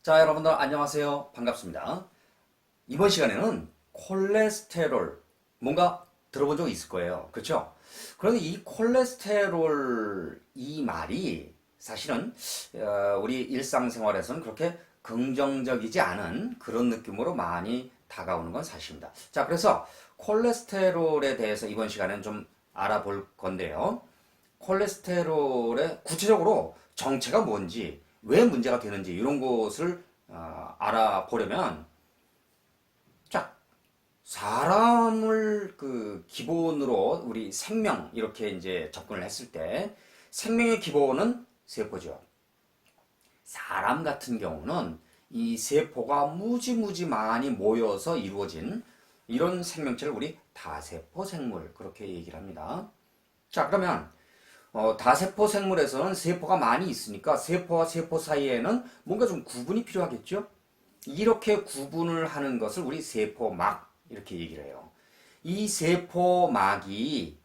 자, 여러분들 안녕하세요. 반갑습니다. 이번 시간에는 콜레스테롤 뭔가 들어본 적 있을 거예요. 그렇죠? 그런데 이 콜레스테롤 이 말이 사실은 우리 일상생활에서는 그렇게 긍정적이지 않은 그런 느낌으로 많이 다가오는 건 사실입니다. 자, 그래서 콜레스테롤에 대해서 이번 시간에는 좀 알아볼 건데요. 콜레스테롤의 구체적으로 정체가 뭔지, 왜 문제가 되는지 이런 것을 알아보려면 자, 사람을 그 기본으로 우리 생명 이렇게 이제 접근을 했을 때 생명의 기본은 세포죠. 사람 같은 경우는 이 세포가 무지무지 많이 모여서 이루어진 이런 생명체를 우리 다세포 생물 그렇게 얘기를 합니다. 자, 그러면 다세포 생물에서는 세포가 많이 있으니까 세포와 세포 사이에는 뭔가 좀 구분이 필요하겠죠? 이렇게 구분을 하는 것을 우리 세포막 이렇게 얘기를 해요. 이 세포막이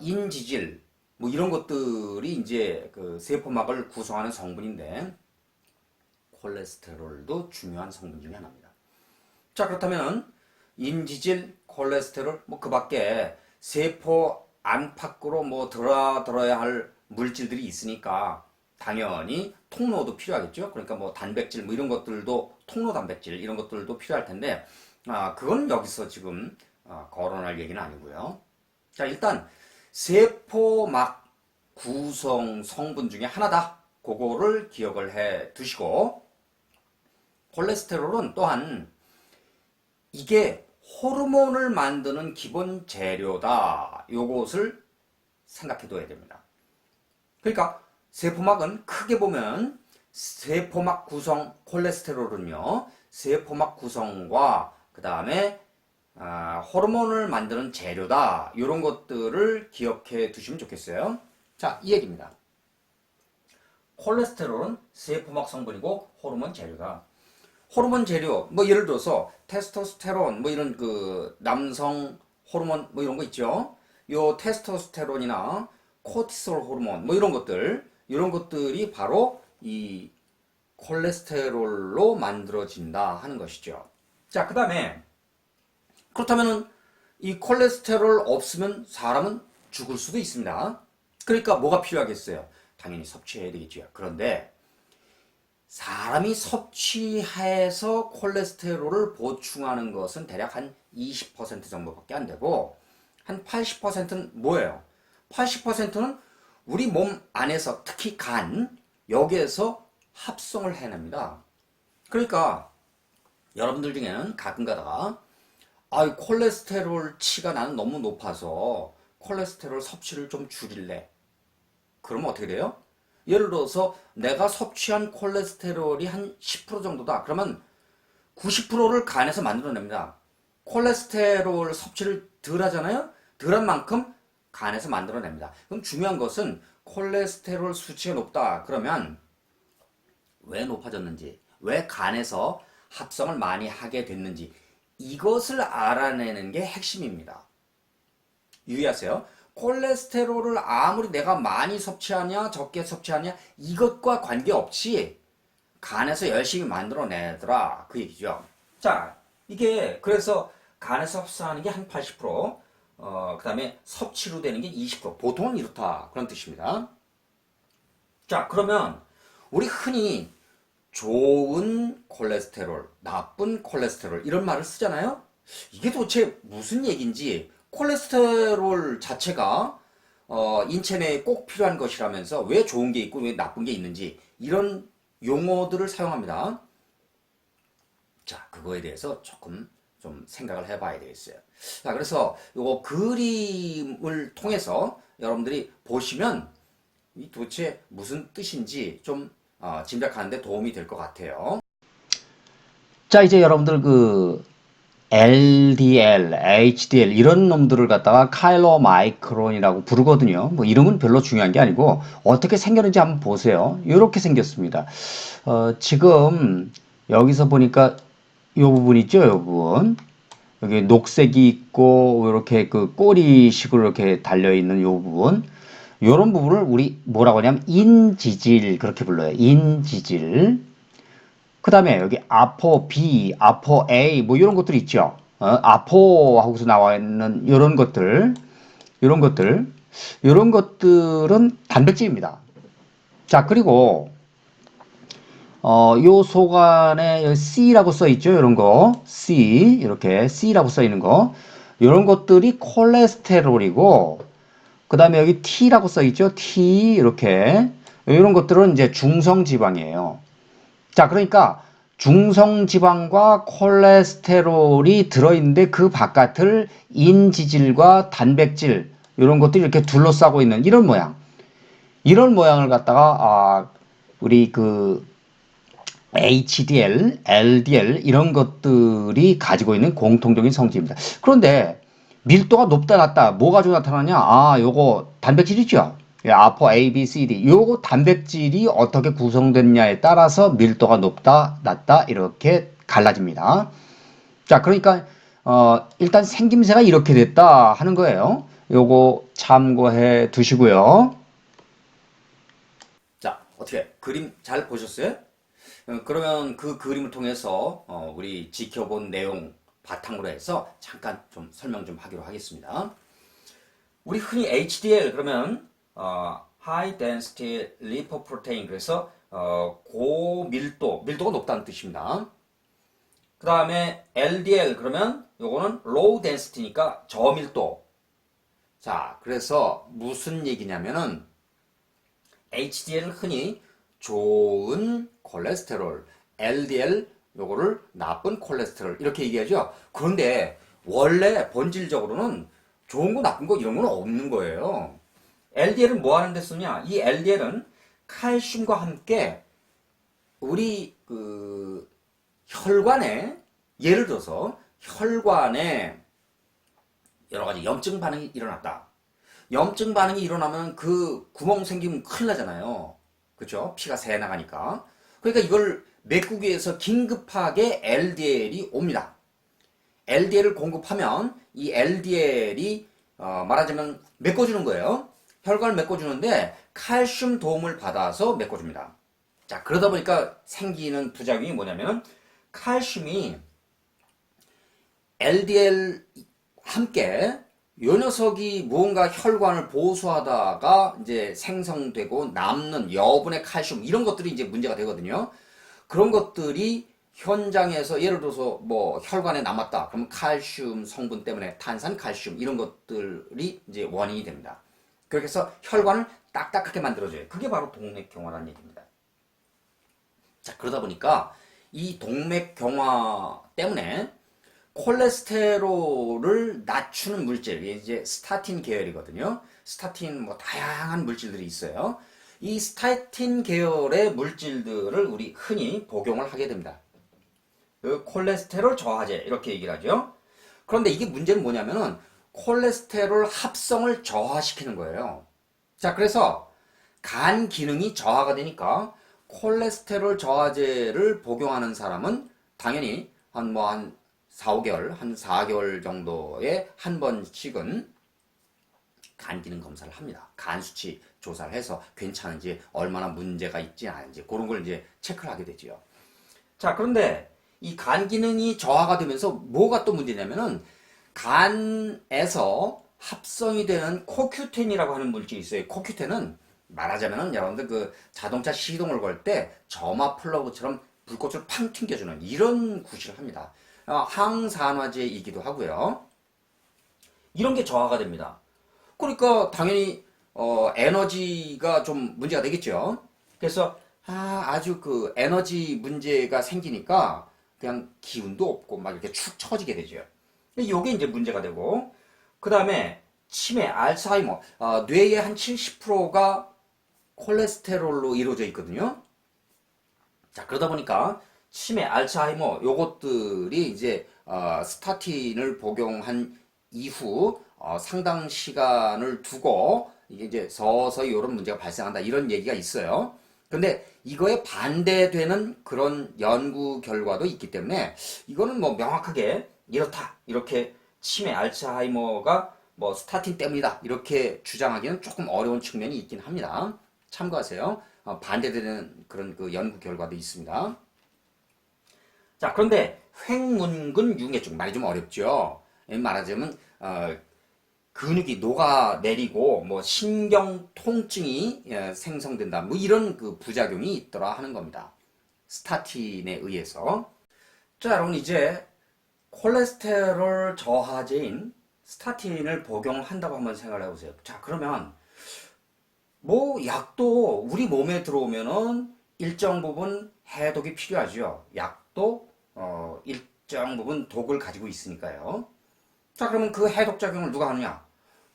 인지질 뭐 이런 것들이 이제 그 세포막을 구성하는 성분인데 콜레스테롤도 중요한 성분 중에 하나입니다. 자, 그렇다면 인지질, 콜레스테롤 뭐 그 밖에 세포 안팎으로 뭐 들어야 할 물질들이 있으니까 당연히 통로도 필요하겠죠. 그러니까 뭐 단백질 뭐 이런 것들도 통로 단백질 이런 것들도 필요할 텐데 그건 여기서 지금 거론할 얘기는 아니고요. 자, 일단 세포막 구성 성분 중에 하나다. 그거를 기억을 해 두시고 콜레스테롤은 또한 이게 호르몬을 만드는 기본 재료다. 요것을 생각해 둬야 됩니다. 그러니까 세포막은 크게 보면 세포막 구성 콜레스테롤은요. 세포막 구성과 그 다음에 호르몬을 만드는 재료다. 이런 것들을 기억해 두시면 좋겠어요. 자, 이 얘기입니다. 콜레스테롤은 세포막 성분이고 호르몬 재료다. 호르몬 재료, 뭐 예를 들어서 테스토스테론, 뭐 이런 그 남성 호르몬 뭐 이런 거 있죠. 요 테스토스테론이나 코티솔 호르몬 뭐 이런 것들이 바로 이 콜레스테롤로 만들어진다 하는 것이죠. 자, 그 다음에 그렇다면은 이 콜레스테롤 없으면 사람은 죽을 수도 있습니다. 그러니까 뭐가 필요하겠어요? 당연히 섭취해야 되겠죠. 그런데 사람이 섭취해서 콜레스테롤을 보충하는 것은 대략 한 20% 정도밖에 안 되고 한 80%는 뭐예요? 80%는 우리 몸 안에서 특히 간 여기에서 합성을 해냅니다. 그러니까 여러분들 중에는 가끔 가다가 콜레스테롤 치가 나는 너무 높아서 콜레스테롤 섭취를 좀 줄일래. 그러면 어떻게 돼요? 예를 들어서 내가 섭취한 콜레스테롤이 한 10% 정도다. 그러면 90%를 간에서 만들어냅니다. 콜레스테롤 섭취를 덜 하잖아요? 덜한 만큼 간에서 만들어냅니다. 그럼 중요한 것은 콜레스테롤 수치가 높다. 그러면 왜 높아졌는지, 왜 간에서 합성을 많이 하게 됐는지 이것을 알아내는 게 핵심입니다. 유의하세요. 콜레스테롤을 아무리 내가 많이 섭취하냐 적게 섭취하냐 이것과 관계없이 간에서 열심히 만들어내더라 그 얘기죠. 자, 이게 그래서 간에서 흡수하는 게 한 80%, 그 다음에 섭취로 되는 게 20%, 보통은 이렇다 그런 뜻입니다. 자, 그러면 우리 흔히 좋은 콜레스테롤, 나쁜 콜레스테롤 이런 말을 쓰잖아요. 이게 도대체 무슨 얘기인지 콜레스테롤 자체가 인체 내에 꼭 필요한 것이라면서 왜 좋은 게 있고 왜 나쁜 게 있는지 이런 용어들을 사용합니다. 자, 그거에 대해서 조금 좀 생각을 해봐야 되겠어요. 자, 그래서 요 그림을 통해서 여러분들이 보시면 이 도대체 무슨 뜻인지 좀 짐작하는데 도움이 될 것 같아요. 자, 이제 여러분들 그 LDL, HDL 이런 놈들을 갖다가 카일로마이크론이라고 부르거든요. 뭐 이름은 별로 중요한 게 아니고 어떻게 생겼는지 한번 보세요. 이렇게 생겼습니다. 지금 여기서 보니까 이 부분 있죠, 이 부분. 여기 녹색이 있고 이렇게 그 꼬리식으로 이렇게 달려 있는 이 부분. 이런 부분을 우리 뭐라고 하냐면 인지질 그렇게 불러요. 인지질. 그 다음에 여기 아포 B, 아포 A 뭐 이런 것들이 있죠. 아포 하고서 나와 있는 이런 것들은 단백질입니다. 자, 그리고 요 속안에 C라고 써 있죠. 이런 거. C. 이렇게 C라고 써 있는 거. 이런 것들이 콜레스테롤이고, 그 다음에 여기 T라고 써 있죠. T. 이렇게. 이런 것들은 이제 중성지방이에요. 자, 그러니까 중성지방과 콜레스테롤이 들어있는데 그 바깥을 인지질과 단백질, 이런 것들이 이렇게 둘러싸고 있는 이런 모양. 이런 모양을 갖다가, 우리 그 HDL, LDL 이런 것들이 가지고 있는 공통적인 성질입니다. 그런데 밀도가 높다 낮다 뭐 가지고 나타나냐? 요거 단백질이죠. 예, 아포 A, B, C, D. 요거 단백질이 어떻게 구성됐냐에 따라서 밀도가 높다 낮다 이렇게 갈라집니다. 자, 그러니까 일단 생김새가 이렇게 됐다 하는 거예요. 요거 참고해 두시고요. 자, 어떻게 그림 잘 보셨어요? 그러면 그 그림을 통해서 우리 지켜본 내용 바탕으로 해서 잠깐 좀 설명 좀 하기로 하겠습니다. 우리 흔히 HDL 그러면 High Density Lipoprotein 그래서 밀도가 높다는 뜻입니다. 그 다음에 LDL 그러면 요거는 Low Density니까 저밀도. 자, 그래서 무슨 얘기냐면은 HDL은 흔히 좋은 콜레스테롤, LDL 요거를 나쁜 콜레스테롤 이렇게 얘기하죠. 그런데 원래 본질적으로는 좋은 거 나쁜 거 이런 건 없는 거예요. LDL은 뭐 하는 데 쓰냐? 이 LDL은 칼슘과 함께 우리 그 혈관에 예를 들어서 혈관에 여러 가지 염증 반응이 일어났다. 염증 반응이 일어나면 그 구멍 생기면 큰일 나잖아요. 그렇죠? 피가 새 나가니까. 그러니까 이걸 메꾸기 위해서 긴급하게 LDL이 옵니다. LDL을 공급하면 이 LDL이 말하자면 메꿔주는 거예요. 혈관을 메꿔주는데 칼슘 도움을 받아서 메꿔줍니다. 자, 그러다 보니까 생기는 부작용이 뭐냐면 칼슘이 LDL 함께 요 녀석이 무언가 혈관을 보수하다가 이제 생성되고 남는 여분의 칼슘 이런 것들이 이제 문제가 되거든요. 그런 것들이 현장에서 예를 들어서 뭐 혈관에 남았다. 그러면 칼슘 성분 때문에 탄산칼슘 이런 것들이 이제 원인이 됩니다. 그렇게 해서 혈관을 딱딱하게 만들어줘요. 그게 바로 동맥경화라는 얘기입니다. 자, 그러다 보니까 이 동맥경화 때문에 콜레스테롤을 낮추는 물질, 이게 이제 스타틴 계열이거든요. 스타틴 뭐 다양한 물질들이 있어요. 이 스타틴 계열의 물질들을 우리 흔히 복용을 하게 됩니다. 그 콜레스테롤 저하제 이렇게 얘기를 하죠. 그런데 이게 문제는 뭐냐면은 콜레스테롤 합성을 저하시키는 거예요. 자, 그래서 간 기능이 저하가 되니까 콜레스테롤 저하제를 복용하는 사람은 당연히 한 4, 5개월, 한 4개월 정도에 한 번씩은 간 기능 검사를 합니다. 간 수치 조사를 해서 괜찮은지, 얼마나 문제가 있지 않은지, 그런 걸 이제 체크를 하게 되죠. 자, 그런데 이 간 기능이 저하가 되면서 뭐가 또 문제냐면은 간에서 합성이 되는 코큐텐이라고 하는 물질이 있어요. 코큐텐은 말하자면은 여러분들 그 자동차 시동을 걸 때 점화 플러그처럼 불꽃을 팡 튕겨주는 이런 구실을 합니다. 항산화제이기도 하고요. 이런 게 저하가 됩니다. 그러니까 당연히 에너지가 좀 문제가 되겠죠. 그래서 아주 그 에너지 문제가 생기니까 그냥 기운도 없고 막 이렇게 축 처지게 되죠. 이게 이제 문제가 되고 그 다음에 치매, 알츠하이머, 뇌의 한 70%가 콜레스테롤로 이루어져 있거든요. 자, 그러다 보니까 치매, 알츠하이머 요것들이 이제 스타틴을 복용한 이후 상당 시간을 두고 이게 이제 서서히 이런 문제가 발생한다 이런 얘기가 있어요. 근데 이거에 반대되는 그런 연구 결과도 있기 때문에 이거는 뭐 명확하게 이렇다 이렇게 치매, 알츠하이머가 뭐 스타틴 때문이다 이렇게 주장하기는 조금 어려운 측면이 있긴 합니다. 참고하세요. 반대되는 그런 그 연구 결과도 있습니다. 자, 그런데 횡문근 융해증 말이 좀 어렵죠. 말하자면 근육이 녹아내리고 뭐 신경 통증이 생성된다. 뭐 이런 그 부작용이 있더라 하는 겁니다. 스타틴에 의해서. 자, 여러분 이제 콜레스테롤 저하제인 스타틴을 복용한다고 한번 생각을 해보세요. 자, 그러면 뭐 약도 우리 몸에 들어오면은 일정 부분 해독이 필요하죠. 약도 일정 부분 독을 가지고 있으니까요. 자, 그러면 그 해독 작용을 누가 하느냐?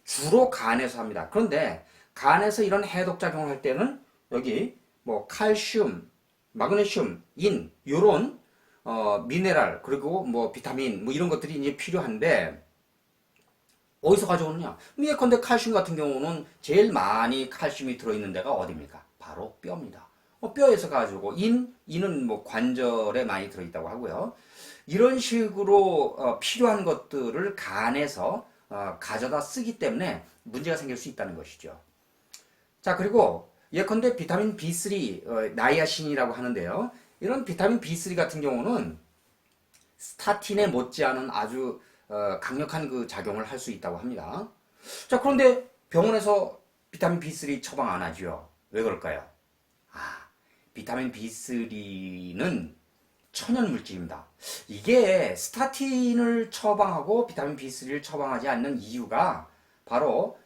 주로 간에서 합니다. 그런데 간에서 이런 해독 작용을 할 때는 여기 뭐 칼슘, 마그네슘, 인 요런 미네랄 그리고 뭐 비타민 뭐 이런 것들이 이제 필요한데 어디서 가져오느냐? 예컨대 칼슘 같은 경우는 제일 많이 칼슘이 들어있는 데가 어디입니까? 바로 뼈입니다. 뼈에서 가지고 인은 뭐 관절에 많이 들어있다고 하고요. 이런 식으로 필요한 것들을 간에서 가져다 쓰기 때문에 문제가 생길 수 있다는 것이죠. 자, 그리고 예컨대 비타민 B3 나이아신이라고 하는데요. 이런 비타민 B3 같은 경우는 스타틴에 못지않은 아주 강력한 그 작용을 할 수 있다고 합니다. 자, 그런데 병원에서 비타민 B3 처방 안 하죠. 왜 그럴까요? 비타민 B3는 천연 물질입니다. 이게 스타틴을 처방하고 비타민 B3를 처방하지 않는 이유가 바로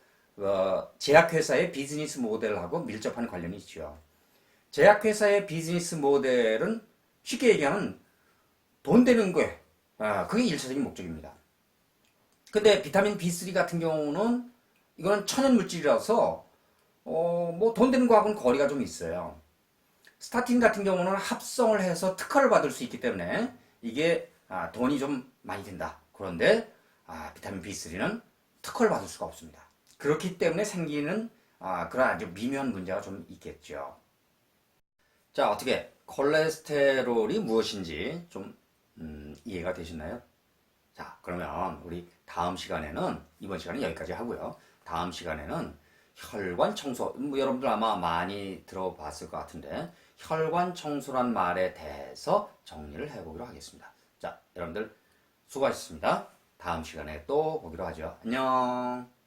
제약회사의 비즈니스 모델하고 밀접한 관련이 있죠. 제약회사의 비즈니스 모델은 쉽게 얘기하면 돈 되는 거에 그게 일차적인 목적입니다. 근데 비타민 B3 같은 경우는 이거는 천연 물질이라서 뭐 돈 되는 거하고는 거리가 좀 있어요. 스타틴 같은 경우는 합성을 해서 특허를 받을 수 있기 때문에 이게 돈이 좀 많이 든다. 그런데 비타민 B3는 특허를 받을 수가 없습니다. 그렇기 때문에 생기는 그런 아주 미묘한 문제가 좀 있겠죠. 자, 어떻게 콜레스테롤이 무엇인지 좀 이해가 되셨나요? 자, 그러면 우리 다음 시간에는 이번 시간은 여기까지 하고요. 다음 시간에는 혈관 청소, 뭐 여러분들 아마 많이 들어봤을 것 같은데 혈관 청소란 말에 대해서 정리를 해보기로 하겠습니다. 자, 여러분들 수고하셨습니다. 다음 시간에 또 보기로 하죠. 안녕.